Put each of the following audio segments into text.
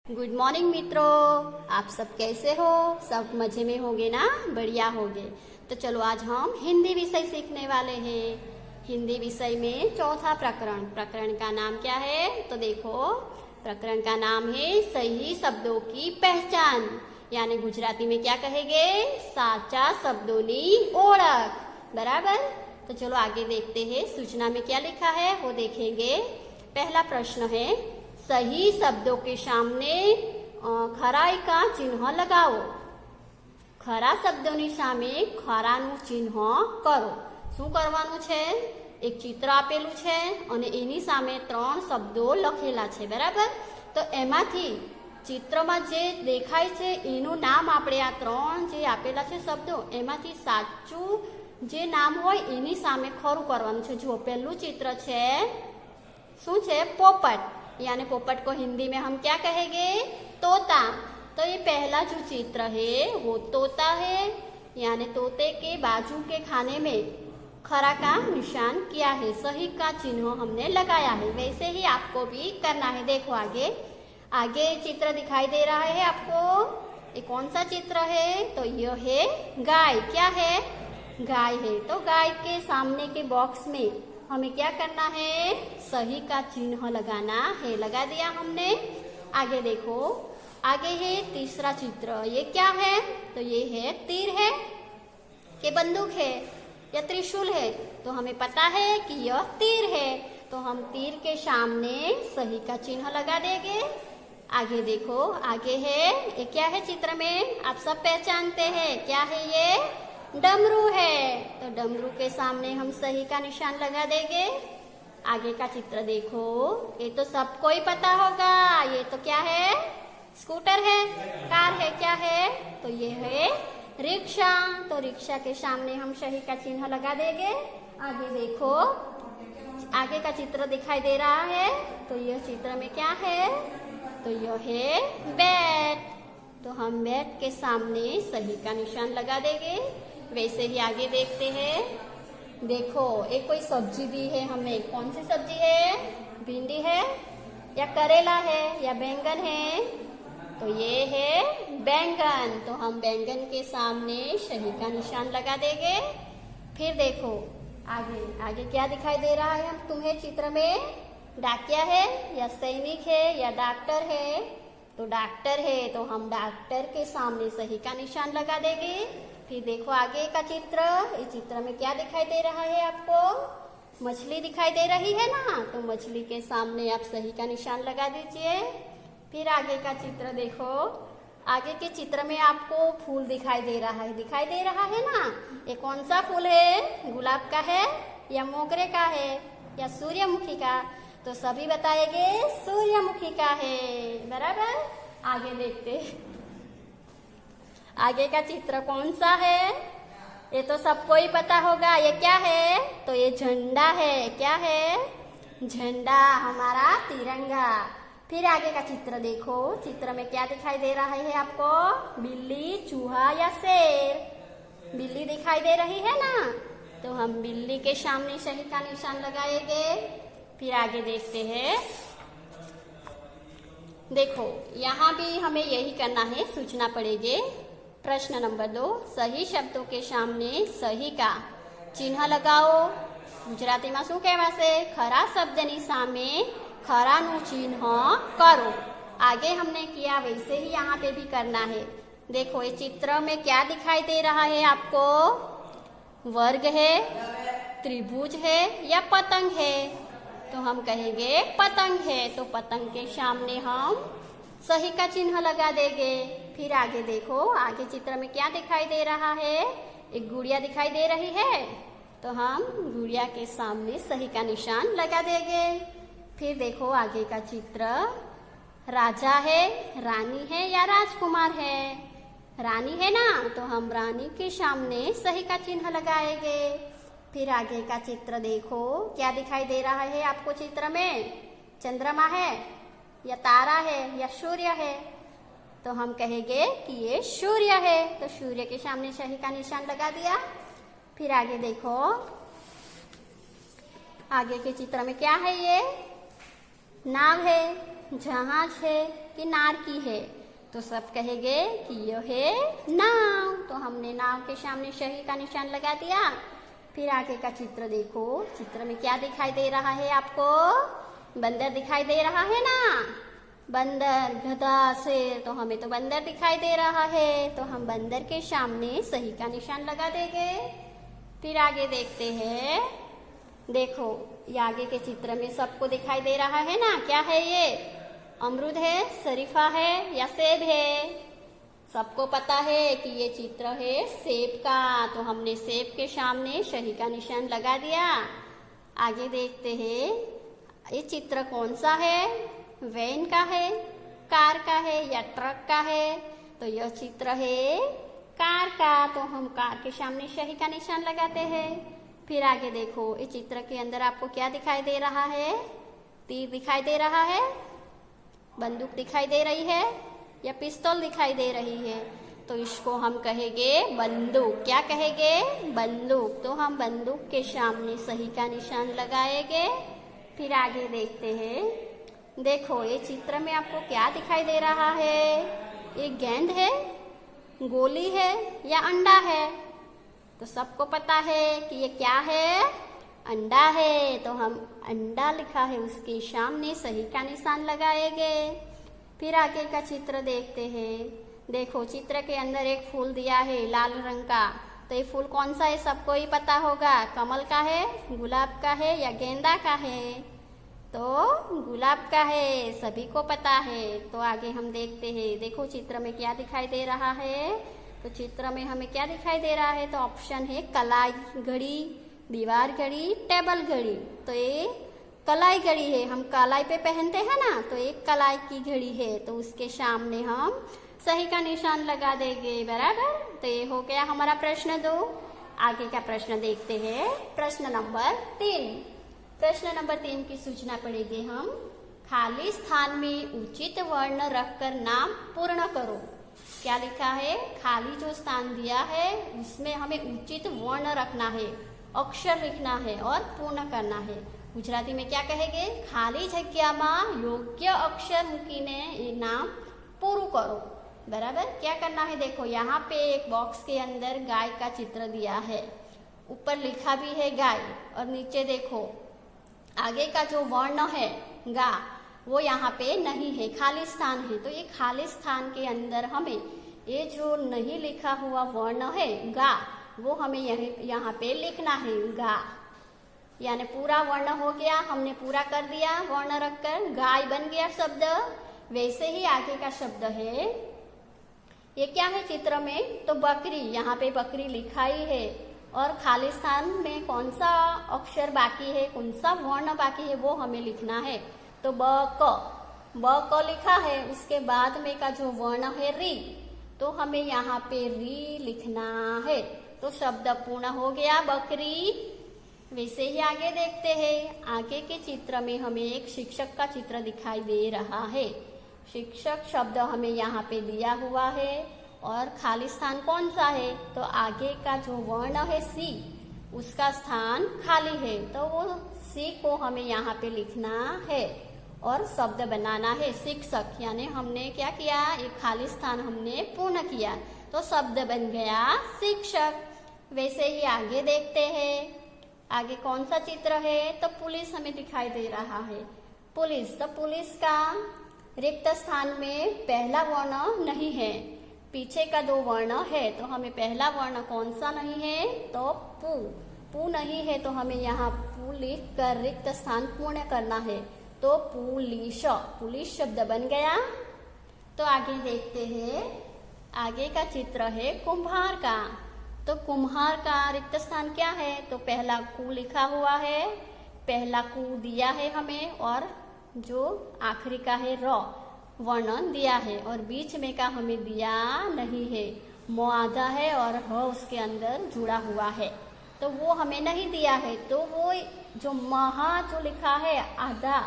Good morning मित्रों, आप सब कैसे हो? सब मजे में होंगे ना? बढ़िया होंगे। तो चलो आज हम हिंदी विषय सीखने वाले हैं। हिंदी विषय में चौथा प्रकरण का नाम क्या है? तो देखो, प्रकरण का नाम है सही शब्दों की पहचान, यानी गुजराती में क्या कहेंगे? साचा शब्दोनी ओळख। बराबर। तो चलो आगे देखते हैं, सूचना में क्या लिखा है वो देखेंगे। पहला प्रश्न है, सही शब्दों के सामने खराई का चिन्ह लगाओ। खरा શબ્દોની સામે ખરાનું ચિહ્ન કરો। શું કરવાનું છે? એક ચિત્ર આપેલું છે અને એની સામે ત્રણ શબ્દો લખેલા છે, બરાબર? તો એમાંથી ચિત્રમાં જે દેખાય છે એનું નામ આપણે આ ત્રણ જે આપેલા છે શબ્દો એમાંથી સાચું જે નામ હોય એની સામે ખરું કરવાનું છે। જો પહેલું चित्र છે શું છે? પોપટ, यानी पोपट को हिंदी में हम क्या कहेंगे? तोता। तो ये पहला जो चित्र है वो तोता है, यानी तोते के बाजू के खाने में खरा का निशान किया है, सही का चिन्ह हमने लगाया है। वैसे ही आपको भी करना है। देखो आगे आगे चित्र दिखाई दे रहा है आपको। ये कौन सा चित्र है? तो यह है गाय। क्या है? गाय है। तो गाय के सामने के बॉक्स में हमें क्या करना है? सही का चिन्ह लगाना है। लगा दिया हमने। आगे देखो, आगे है तीसरा चित्र। ये क्या है? तो ये है तीर है कि बंदूक है या त्रिशूल है? तो हमें पता है कि यह तीर है, तो हम तीर के सामने सही का चिन्ह लगा देंगे। आगे देखो, आगे है, ये क्या है चित्र में? आप सब पहचानते हैं। क्या है ये? डमरू है। तो डमरू के सामने हम सही का निशान लगा देंगे। आगे का चित्र देखो, ये तो सबको ही पता होगा। ये तो क्या है? स्कूटर है, कार है। क्या है? तो ये है रिक्शा। तो रिक्शा के सामने हम सही का चिन्ह लगा देंगे। आगे देखो, आगे का चित्र दिखाई दे रहा है। तो यह चित्र में क्या है? तो यह है बैट। तो हम बैट के सामने सही का निशान लगा देंगे। वैसे ही आगे देखते हैं। देखो, एक कोई सब्जी दी है हमें। कौन सी सब्जी है? भिंडी है या करेला है या बैंगन है? तो ये है बैंगन। तो हम बैंगन के सामने सही का निशान लगा देंगे। फिर देखो आगे आगे क्या दिखाई दे रहा है हम तुम्हें चित्र में? डाकिया है या सैनिक है या डॉक्टर है? तो डॉक्टर है, तो हम डॉक्टर के सामने सही का निशान लगा देंगे। फिर देखो आगे का चित्र। इस चित्र में क्या दिखाई दे रहा है आपको? मछली दिखाई दे रही है ना? तो मछली के सामने आप सही का निशान लगा दीजिए। फिर आगे का चित्र देखो। आगे के चित्र में आपको फूल दिखाई दे रहा है। दिखाई दे रहा है ना? ये कौन सा फूल है? गुलाब का है या मोगरे का है या सूर्यमुखी का? तो सभी बताएंगे सूर्यमुखी का है। बराबर। आगे देखते, आगे का चित्र कौन सा है? ये तो सबको ही पता होगा। ये क्या है? तो ये झंडा है। क्या है? झंडा, हमारा तिरंगा। फिर आगे का चित्र देखो। चित्र में क्या दिखाई दे रहा है आपको? बिल्ली, चूहा या शेर? बिल्ली दिखाई दे रही है ना? तो हम बिल्ली के सामने सही का निशान लगाएंगे। फिर आगे देखते हैं। देखो, यहाँ भी हमें यही करना है। सूचना पढ़ेंगे। प्रश्न नंबर 2, सही शब्दों के सामने सही का चिन्ह लगाओ। गुजराती में शू कहेवाशे? खरा शब्दनी सामे खरानु चिन्ह करो। आगे हमने किया वैसे ही यहाँ पे भी करना है। देखो, ये चित्र में क्या दिखाई दे रहा है आपको? वर्ग है, त्रिभुज है या पतंग है? तो हम कहेंगे पतंग है। तो पतंग के सामने हम सही का चिन्ह लगा देंगे। फिर आगे देखो, आगे चित्र में क्या दिखाई दे रहा है? एक गुड़िया दिखाई दे रही है, तो हम गुड़िया के सामने सही का निशान लगा देंगे। फिर देखो आगे का चित्र, राजा है, रानी है या राजकुमार है? रानी है ना? तो हम रानी के सामने सही का चिन्ह लगाएंगे। फिर आगे का चित्र देखो, क्या दिखाई दे रहा है आपको चित्र में? चंद्रमा है या तारा है या सूर्य है? तो हम कहेंगे कि ये सूर्य है। तो सूर्य के सामने सही का निशान लगा दिया। फिर आगे देखो, आगे के चित्र में क्या है? ये नाव है, जहाज है कि नार की है? तो सब कहेंगे कि यह है नाव। तो हमने नाव के सामने सही का निशान लगा दिया। फिर आगे का चित्र देखो, चित्र में क्या दिखाई दे रहा है आपको? बंदर दिखाई दे रहा है ना? बंदर, गधा, शेर, तो हमें तो बंदर दिखाई दे रहा है, तो हम बंदर के सामने सही का निशान लगा देंगे। फिर आगे देखते हैं, देखो ये आगे के चित्र में सबको दिखाई दे रहा है ना, क्या है ये? अमरूद है, शरीफा है या सेब है? सबको पता है कि ये चित्र है सेब का, तो हमने सेब के सामने सही का निशान लगा दिया। आगे देखते हैं, ये चित्र कौन सा है? वैन का है, कार का है या ट्रक का है? तो यह चित्र है कार का, तो हम कार के सामने सही का निशान लगाते हैं। फिर आगे देखो, इस चित्र के अंदर आपको क्या दिखाई दे रहा है? तीर दिखाई दे रहा है, बंदूक दिखाई दे रही है या पिस्तौल दिखाई दे रही है? तो इसको हम कहेंगे बंदूक। क्या कहेंगे? बंदूक। तो हम बंदूक के सामने सही का निशान लगाएंगे। फिर आगे देखते हैं, देखो ये चित्र में आपको क्या दिखाई दे रहा है? एक गेंद है, गोली है या अंडा है? तो सबको पता है कि ये क्या है? अंडा है, तो हम अंडा लिखा है उसके सामने सही का निशान लगाएंगे। फिर आगे का चित्र देखते हैं, देखो चित्र के अंदर एक फूल दिया है लाल रंग का, तो ये फूल कौन सा है? सबको ही पता होगा, कमल का है, गुलाब का है या गेंदा का है? तो गुलाब का है, सभी को पता है। तो आगे हम देखते हैं, देखो चित्र में क्या दिखाई दे रहा है? तो चित्र में हमें क्या दिखाई दे रहा है? तो ऑप्शन है कलाई घड़ी, दीवार घड़ी, टेबल घड़ी। तो ये कलाई घड़ी है, हम कलाई पे पहनते हैं ना, तो एक कलाई की घड़ी है, तो उसके सामने हम सही का निशान लगा देंगे। बराबर। तो ये हो गया हमारा प्रश्न 2। आगे का प्रश्न देखते हैं, प्रश्न नंबर 3। प्रश्न नंबर 3 की सूचना पढ़ेंगे हम। खाली स्थान में उचित वर्ण रखकर नाम पूर्ण करो। क्या लिखा है? खाली जो स्थान दिया है उसमें हमें उचित वर्ण रखना है, अक्षर लिखना है और पूर्ण करना है। गुजराती में क्या कहेंगे? खाली जग्या में योग्य अक्षर मूकीने ये नाम पूરું करो। बराबर। क्या करना है? देखो यहाँ पे एक बॉक्स के अंदर गाय का चित्र दिया है, ऊपर लिखा भी है गाय, और नीचे देखो आगे का जो वर्ण है गा, वो यहाँ पे नहीं है, खाली स्थान है। तो ये खाली स्थान के अंदर हमें ये जो नहीं लिखा हुआ वर्ण है गा, वो हमें यहाँ पे लिखना है गा। यानी पूरा वर्ण हो गया, हमने पूरा कर दिया वर्ण रखकर, गाय बन गया शब्द। वैसे ही आगे का शब्द है, ये क्या है चित्र में? तो बकरी, यहाँ पे बकरी लिखा ही है, और खाली स्थान में कौन सा अक्षर बाकी है, कौन सा वर्ण बाकी है, वो हमें लिखना है। तो ब क लिखा है, उसके बाद में का जो वर्ण है री, तो हमें यहाँ पे री लिखना है। तो शब्द पूर्ण हो गया बकरी। वैसे ही आगे देखते हैं, आगे के चित्र में हमें एक शिक्षक का चित्र दिखाई दे रहा है। शिक्षक शब्द हमें यहाँ पे दिया हुआ है, और खाली स्थान कौन सा है? तो आगे का जो वर्ण है सी, उसका स्थान खाली है, तो वो सी को हमें यहाँ पे लिखना है और शब्द बनाना है शिक्षक। यानी हमने क्या किया? एक खाली स्थान हमने पूर्ण किया, तो शब्द बन गया शिक्षक। वैसे ही आगे देखते हैं, आगे कौन सा चित्र है? तो पुलिस हमें दिखाई दे रहा है। पुलिस, तो पुलिस का रिक्त स्थान में पहला वर्ण नहीं है, पीछे का दो वर्ण है, तो हमें पहला वर्ण कौन सा नहीं है? तो पू नहीं है, तो हमें यहाँ पू लिख कर रिक्त स्थान पूर्ण करना है। तो पुलिस, पुलिस शब्द बन गया। तो आगे देखते हैं, आगे का चित्र है कुम्हार का। तो कुम्हार का रिक्त स्थान क्या है? तो पहला कु लिखा हुआ है, पहला कु दिया है हमें, और जो आखिरी का है र वर्ण दिया है, और बीच में का हमें दिया नहीं है। म आधा है और ह उसके अंदर जुड़ा हुआ है, तो वो हमें नहीं दिया है। तो वो जो महा जो लिखा है आधा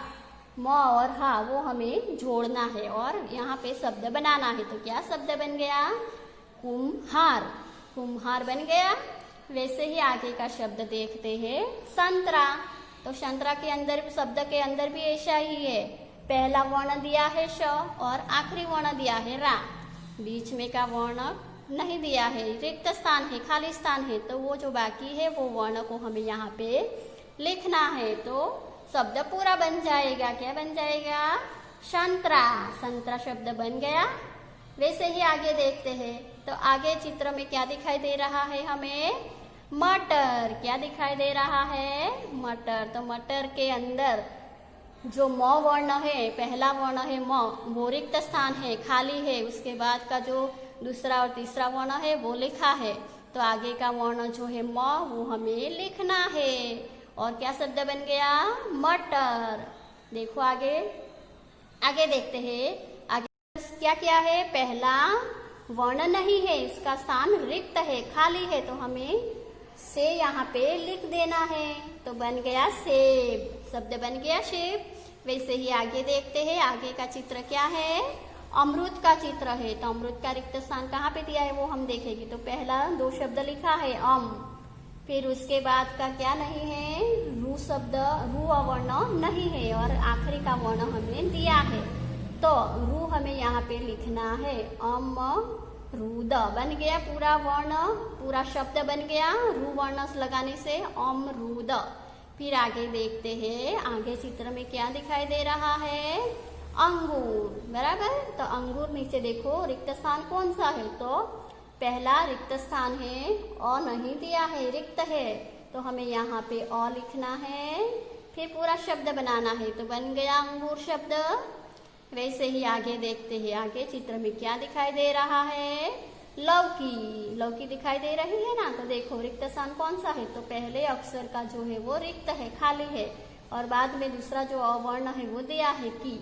म और हा, वो हमें जोड़ना है और यहाँ पे शब्द बनाना है। तो क्या शब्द बन गया? कुम्हार, कुम्हार बन गया। वैसे ही आगे का शब्द देखते हैं संतरा। तो संतरा के अंदर, शब्द के अंदर भी ऐसा ही है, पहला वर्ण दिया है श और आखिरी वर्ण दिया है रा। बीच में का वर्ण नहीं दिया है, रिक्त स्थान है, खाली स्थान है। तो वो जो बाकी है वो वर्ण को हमें यहाँ पे लिखना है। तो शब्द पूरा बन जाएगा। क्या बन जाएगा? संतरा। संतरा शब्द बन गया। वैसे ही आगे देखते हैं। तो आगे चित्र में क्या दिखाई दे रहा है हमें? मटर। क्या दिखाई दे रहा है? मटर। तो मटर के अंदर जो म वर्ण है, पहला वर्ण है म, वो रिक्त स्थान है, खाली है। उसके बाद का जो दूसरा और तीसरा वर्ण है वो लिखा है। तो आगे का वर्ण जो है म, वो हमें लिखना है। और क्या शब्द बन गया? मटर। देखो आगे आगे देखते हैं। आगे क्या क्या है? पहला वर्ण नहीं है, इसका स्थान रिक्त है, खाली है। तो हमें से यहाँ पे लिख देना है। तो बन गया सेब। शब्द बन गया सेब। वैसे ही आगे देखते हैं। आगे का चित्र क्या है? अमरूद का चित्र है। तो अमरूद का रिक्त स्थान कहाँ पे दिया है वो हम देखेंगे। तो पहला दो शब्द लिखा है अम, फिर उसके बाद का क्या नहीं है? रू शब्द, रू वर्ण नहीं है और आखिरी का वर्ण हमने दिया है। तो रू हमें यहाँ पे लिखना है। अमरूद बन गया पूरा वर्ण, पूरा शब्द बन गया रू वर्ण लगाने से अमरूद। फिर आगे देखते हैं। आगे चित्र में क्या दिखाई दे रहा है? अंगूर। बराबर। तो अंगूर नीचे देखो रिक्त स्थान कौन सा है? तो पहला रिक्त स्थान है, अ नहीं दिया है, रिक्त है। तो हमें यहाँ पे अ लिखना है, फिर पूरा शब्द बनाना है। तो बन गया अंगूर शब्द। वैसे ही आगे देखते हैं। आगे चित्र में क्या दिखाई दे रहा है? लौकी। लौकी दिखाई दे रही है ना। तो देखो रिक्त स्थान कौन सा है? तो पहले अक्षर का जो है वो रिक्त है, खाली है, और बाद में दूसरा जो अवर्ण है वो दिया है की।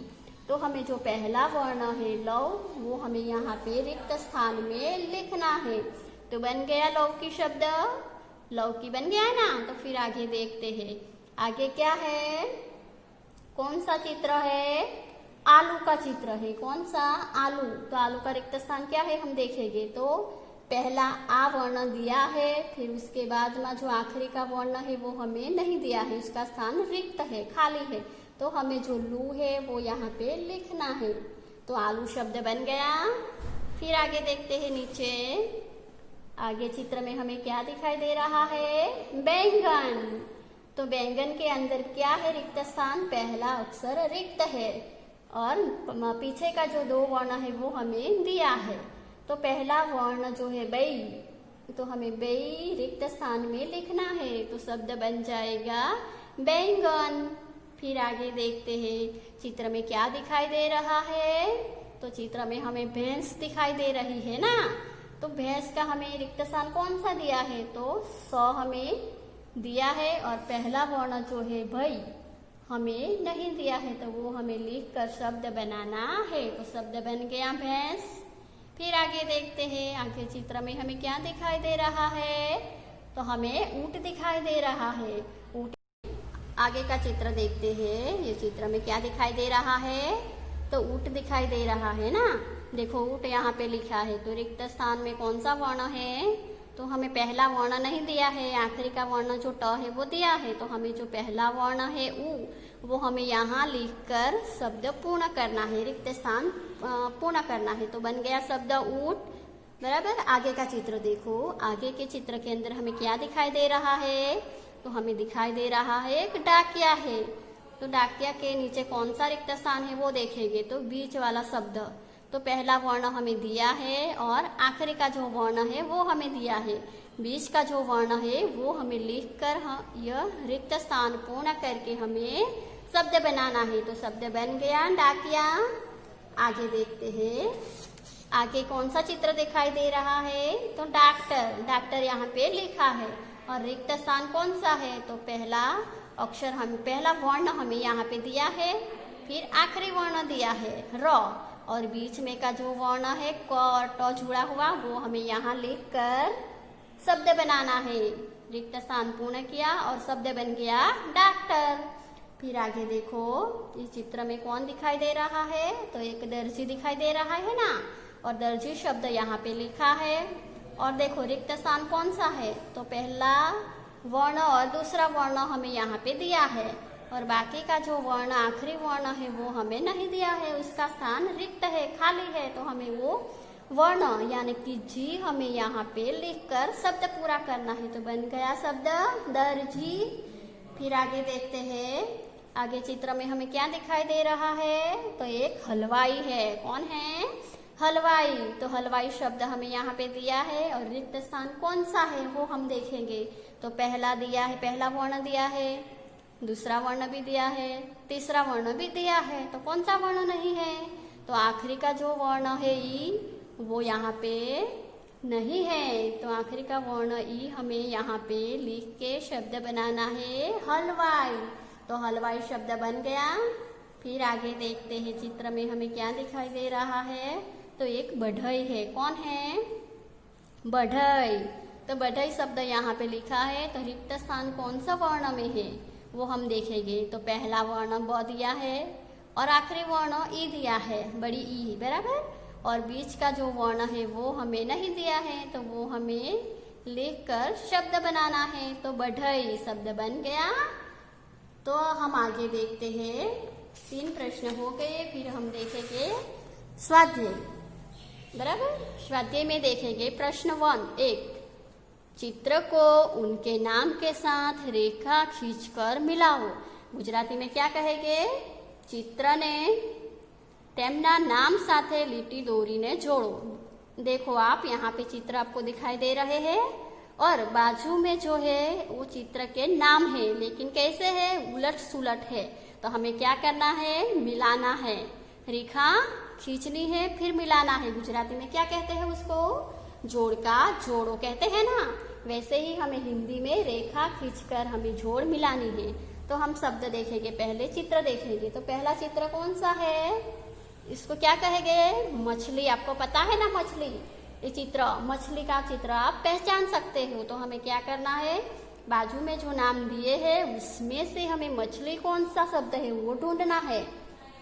तो हमें जो पहला वर्ण है लौ, वो हमें यहाँ पे रिक्त स्थान में लिखना है। तो बन गया लौकी शब्द। लौकी बन गया ना। तो फिर आगे देखते हैं। आगे क्या है? कौन सा चित्र है? आलू का चित्र है। कौन सा? आलू। तो आलू का रिक्त स्थान क्या है हम देखेंगे। तो पहला आ वर्ण दिया है, फिर उसके बाद में जो आखिरी का वर्ण है वो हमें नहीं दिया है, उसका स्थान रिक्त है, खाली है। तो हमें जो लू है वो यहाँ पे लिखना है। तो आलू शब्द बन गया। फिर आगे देखते हैं नीचे। आगे चित्र में हमें क्या दिखाई दे रहा है? बैंगन। तो बैंगन के अंदर क्या है? रिक्त स्थान। पहला अक्षर रिक्त है और पीछे का जो दो वर्ण है वो हमें दिया है। तो पहला वर्ण जो है बई, तो हमें बई रिक्त स्थान में लिखना है। तो शब्द बन जाएगा बैंगन। फिर आगे देखते हैं। चित्र में क्या दिखाई दे रहा है? तो चित्र में हमें भैंस दिखाई दे रही है ना। तो भैंस का हमें रिक्त स्थान कौन सा दिया है? तो स हमें दिया है और पहला वर्ण जो है भई हमें नहीं दिया है। तो वो हमें लिख कर शब्द बनाना है। तो शब्द बन गया भैंस। फिर आगे देखते हैं। आगे चित्र में हमें क्या दिखाई दे रहा है? तो हमें ऊंट दिखाई दे रहा है। ऊंट। आगे का चित्र देखते हैं। ये चित्र में क्या दिखाई दे रहा है? तो ऊंट दिखाई दे रहा है ना। देखो ऊंट यहाँ पे लिखा है। तो रिक्त स्थान में कौन सा वर्ण है? तो हमें पहला वर्ण नहीं दिया है, आखिरी का वर्ण जो ट है वो दिया है। तो हमें जो पहला वर्ण है ऊ, वो हमें यहाँ लिखकर शब्द पूर्ण करना है, रिक्त स्थान पूर्ण करना है। तो बन गया शब्द ऊंट। बराबर। आगे का चित्र देखो। आगे के चित्र के अंदर हमें क्या दिखाई दे रहा है? तो हमें दिखाई दे रहा है एक डाकिया है। तो डाकिया के नीचे कौन सा रिक्त स्थान है वो देखेंगे। तो बीच वाला शब्द। तो पहला वर्ण हमें दिया है और आखिरी का जो वर्ण है वो हमें दिया है। बीच का जो वर्ण है वो हमें लिखकर यह रिक्त स्थान पूर्ण करके हमें शब्द बनाना है। तो शब्द बन गया डाकिया। आगे देखते हैं। आगे कौन सा चित्र दिखाई दे रहा है? तो डॉक्टर। डॉक्टर यहाँ पे लिखा है और रिक्त स्थान कौन सा है? तो पहला अक्षर पहला वर्ण हमें यहाँ पे दिया है, फिर आखिरी वर्ण दिया है र, और बीच में का जो वर्ण है क और ट जुड़ा हुआ वो हमें यहाँ लिखकर शब्द बनाना है। रिक्त स्थान पूर्ण किया और शब्द बन गया डॉक्टर। फिर आगे देखो। इस चित्र में कौन दिखाई दे रहा है? तो एक दर्जी दिखाई दे रहा है ना, और दर्जी शब्द यहाँ पे लिखा है। और देखो रिक्त स्थान कौन सा है? तो पहला वर्ण और दूसरा वर्ण हमें यहाँ पे दिया है। और बाकी का जो वर्ण आखिरी वर्ण है वो हमें नहीं दिया है, उसका स्थान रिक्त है, खाली है। तो हमें वो वर्ण यानी कि जी हमें यहाँ पे लिखकर शब्द पूरा करना है। तो बन गया शब्द दर्जी। फिर आगे देखते हैं, आगे चित्र में हमें क्या दिखाई दे रहा है, तो एक हलवाई है। कौन है? हलवाई। तो हलवाई शब्द हमें यहाँ पे दिया है और रिक्त स्थान कौन सा है वो हम देखेंगे। तो पहला दिया है, पहला वर्ण दिया है, दूसरा वर्ण भी दिया है, तीसरा वर्ण भी दिया है। तो कौन सा वर्ण नहीं है? तो आखिरी का जो वर्ण है ई, वो यहाँ पे नहीं है। तो आखिरी का वर्ण ई हमें यहाँ पे लिख के शब्द बनाना है हलवाई। तो हलवाई शब्द बन गया। फिर आगे देखते हैं, चित्र में हमें क्या दिखाई दे रहा है, तो एक बढ़ई है। कौन है? बढ़ई। तो बढ़ई शब्द यहाँ पे लिखा है। तो रिक्त स्थान कौन सा वर्ण में है वो हम देखेंगे। तो पहला वर्ण ब दिया है और आखिरी वर्ण ई दिया है, बड़ी ई, बराबर। और बीच का जो वर्ण है वो हमें नहीं दिया है, तो वो हमें लिखकर शब्द बनाना है। तो बढ़ई शब्द बन गया। तो हम आगे देखते हैं, 3 प्रश्न हो गए। फिर हम देखेंगे स्वाध्याय, बराबर। स्वाध्याय में देखेंगे प्रश्न 1, 1 चित्र को उनके नाम के साथ रेखा खींचकर मिलाओ। गुजराती में क्या कहेंगे? चित्र ने તેમના नाम साथे લીટી દોરીને जोड़ो। देखो आप, यहाँ पे चित्र आपको दिखाई दे रहे हैं और बाजू में जो है वो चित्र के नाम है, लेकिन कैसे है? उलट सुलट है। तो हमें क्या करना है? मिलाना है, रेखा खींचनी है, फिर मिलाना है। गुजराती में क्या कहते हैं उसको? जोड़ का जोड़ो कहते हैं ना। वैसे ही हमें हिंदी में रेखा खींचकर हमें जोड़ मिलानी है। तो हम शब्द देखेंगे, पहले चित्र देखेंगे। तो पहला चित्र कौन सा है? इसको क्या कहेंगे? मछली। आपको पता है ना मछली, ये चित्र, मछली का चित्र आप पहचान सकते हो। तो हमें क्या करना है? बाजू में जो नाम दिए हैं उसमें से हमें मछली कौन सा शब्द है वो ढूंढना है।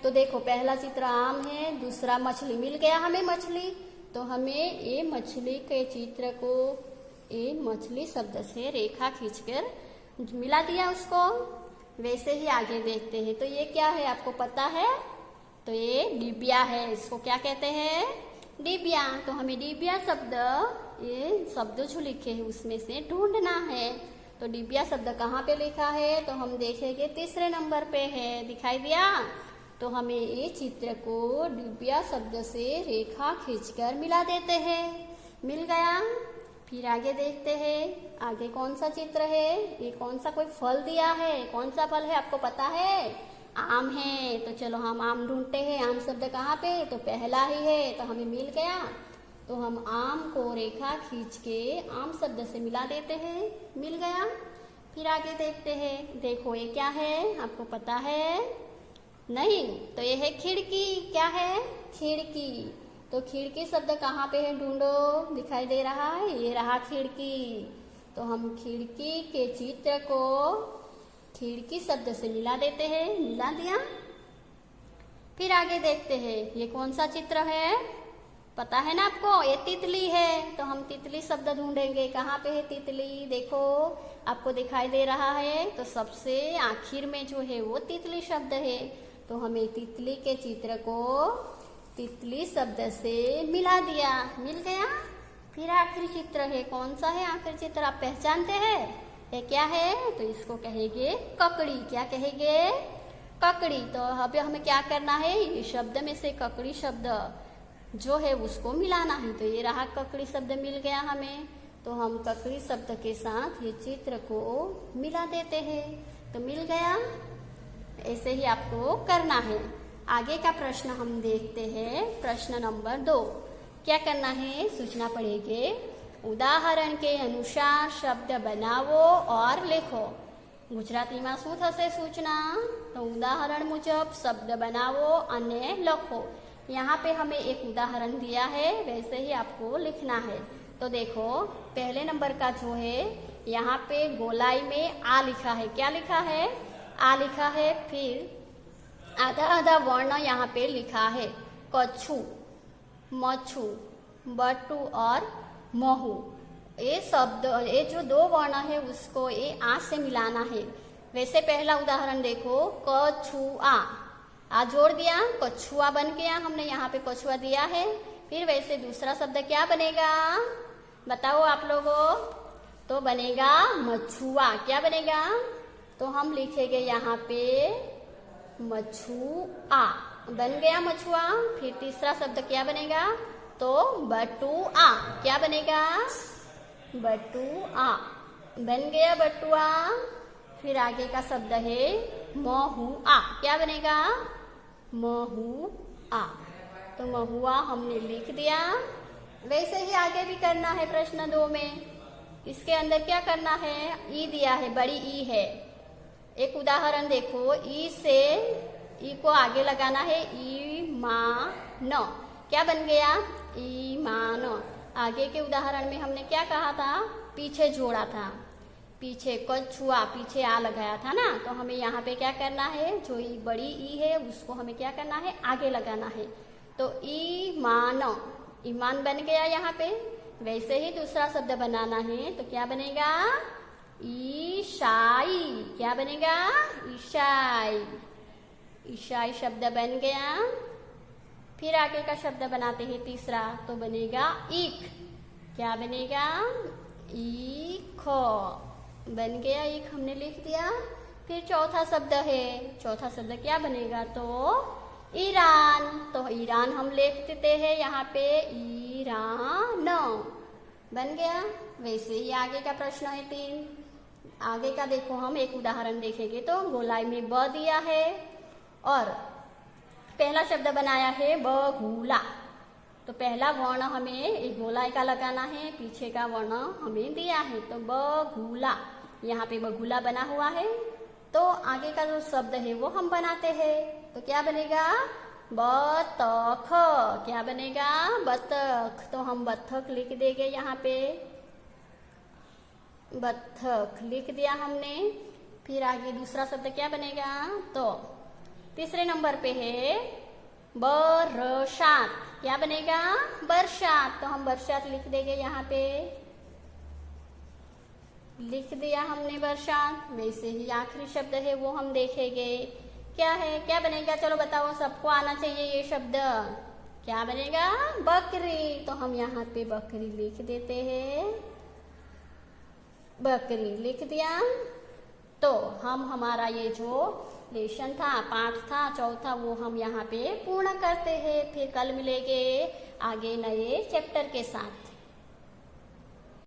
तो देखो, पहला चित्र आम है, दूसरा मछली, मिल गया हमें मछली। तो हमें ये मछली के चित्र को ये मछली शब्द से रेखा खींचकर मिला दिया उसको। वैसे ही आगे देखते हैं। तो ये क्या है आपको पता है? तो ये डिबिया है। इसको क्या कहते हैं? डिबिया। तो हमें डिबिया शब्द, ये शब्द जो लिखे हैं उसमें से ढूंढना है। तो डिबिया शब्द कहाँ पे लिखा है? तो हम देखेंगे तीसरे नंबर पे है, दिखाई दिया। तो हमें ये चित्र को डिबिया शब्द से रेखा खींचकर मिला देते हैं, मिल गया। फिर आगे देखते हैं, आगे कौन सा चित्र है? ये कौन सा कोई फल दिया है? कौन सा फल है आपको पता है? आम है। तो चलो हम आम ढूंढते हैं। आम शब्द कहाँ पे? तो पहला ही है, तो हमें मिल गया। तो हम आम को रेखा खींच के आम शब्द से मिला देते हैं, मिल गया। फिर आगे देखते हैं। देखो ये क्या है आपको पता है? नहीं। तो ये है खिड़की। क्या है? खिड़की। तो खिड़की शब्द कहाँ पे है? ढूंढो, दिखाई दे रहा है, ये रहा खिड़की। तो हम खिड़की के चित्र को खिड़की शब्द से मिला देते हैं, मिला दिया। फिर आगे देखते हैं, ये कौन सा चित्र है? पता है ना आपको? ये तितली है। तो हम तितली शब्द ढूंढेंगे। कहाँ पे है तितली? देखो आपको दिखाई दे रहा है। तो सबसे आखिर में जो है वो तितली शब्द है। तो हमें तितली के चित्र को तितली शब्द से मिला दिया, मिल गया। फिर आखिरी चित्र है, कौन सा है आखिरी चित्र? आप पहचानते हैं? ये क्या है? तो इसको कहेंगे ककड़ी। क्या कहेंगे? ककड़ी। तो अभी हमें क्या करना है? ये शब्द में से ककड़ी शब्द जो है उसको मिलाना है। तो ये रहा ककड़ी शब्द, मिल गया हमें। तो हम ककड़ी शब्द के साथ ये चित्र को मिला देते हैं, तो मिल गया। ऐसे ही आपको करना है। आगे का प्रश्न हम देखते हैं, प्रश्न नंबर 2। क्या करना है? सूचना पढ़ेंगे। उदाहरण के अनुसार शब्द बनावो और लिखो। गुजराती में शू थशे सूचना? तो उदाहरण मुजब शब्द बनावो अने लखो। यहाँ पे हमें एक उदाहरण दिया है, वैसे ही आपको लिखना है। तो देखो, पहले नंबर का जो है यहाँ पे गोलाई में आ लिखा है। क्या लिखा है? आ लिखा है। फिर आधा आधा वर्ण यहाँ पे लिखा है, कछु, मच्छू, बट्टू और महू। ये शब्द, ये जो 2 वर्ण है उसको ये आ से मिलाना है। वैसे पहला उदाहरण देखो, कछुआ, आ जोड़ दिया, कछुआ बन गया, हमने यहाँ पे कछुआ दिया है। फिर वैसे दूसरा शब्द क्या बनेगा, बताओ आप लोगों, तो बनेगा मछुआ। क्या बनेगा, तो हम लिखेंगे यहाँ पे मछुआ, बन गया मछुआ। फिर तीसरा शब्द क्या बनेगा, तो बटुआ। क्या बनेगा, बटुआ, बन गया बटुआ। फिर आगे का शब्द है महुआ। क्या बनेगा, महुआ, तो महुआ हमने लिख दिया। वैसे ही आगे भी करना है प्रश्न 2 में। इसके अंदर क्या करना है, ई दिया है, बड़ी ई है। एक उदाहरण देखो, ई से ई को आगे लगाना है, ईमान। क्या बन गया, ईमान। आगे के उदाहरण में हमने क्या कहा था, पीछे जोड़ा था, पीछे कछुआ, पीछे आ लगाया था ना, तो हमें यहाँ पे क्या करना है, जो ई बड़ी ई है उसको हमें क्या करना है, आगे लगाना है। तो ईमान, ईमान बन गया यहाँ पे। वैसे ही दूसरा शब्द बनाना है, तो क्या बनेगा, ईसाई। क्या बनेगा, ईसाई, ईसाई शब्द बन गया। फिर आगे का शब्द बनाते हैं तीसरा, तो बनेगा ईख। क्या बनेगा, ईख, बन गया ईख, हमने लिख दिया। फिर चौथा शब्द है, चौथा शब्द क्या बनेगा, तो ईरान। तो ईरान हम लिख देते हैं यहाँ पे, ईरान, बन गया। वैसे ही आगे का प्रश्न है 3। आगे का देखो, हम एक उदाहरण देखेंगे, तो गोलाई में ब दिया है और पहला शब्द बनाया है बगुला। तो पहला वर्ण हमें एक गोलाई का लगाना है, पीछे का वर्ण हमें दिया है, तो बगुला, यहाँ पे बगुला बना हुआ है। तो आगे का जो शब्द है वो हम बनाते हैं, तो क्या बनेगा, बतख। क्या बनेगा, बतख, तो हम बतख लिख देंगे यहाँ पे, बतख लिख दिया हमने। फिर आगे दूसरा शब्द क्या बनेगा, तो तीसरे नंबर पे है बरसात। क्या बनेगा, बरसात, तो हम बरसात लिख देंगे यहाँ पे, लिख दिया हमने बरसात। वैसे ही आखिरी शब्द है वो हम देखेंगे, क्या है, क्या बनेगा, चलो बताओ, सबको आना चाहिए ये शब्द। क्या बनेगा, बकरी, तो हम यहाँ पे बकरी लिख देते हैं, बकरी लिख दिया। तो हम हमारा ये जो लेसन था, पाठ था चौथा, वो हम यहाँ पे पूर्ण करते हैं। फिर कल मिलेंगे आगे नए चैप्टर के साथ।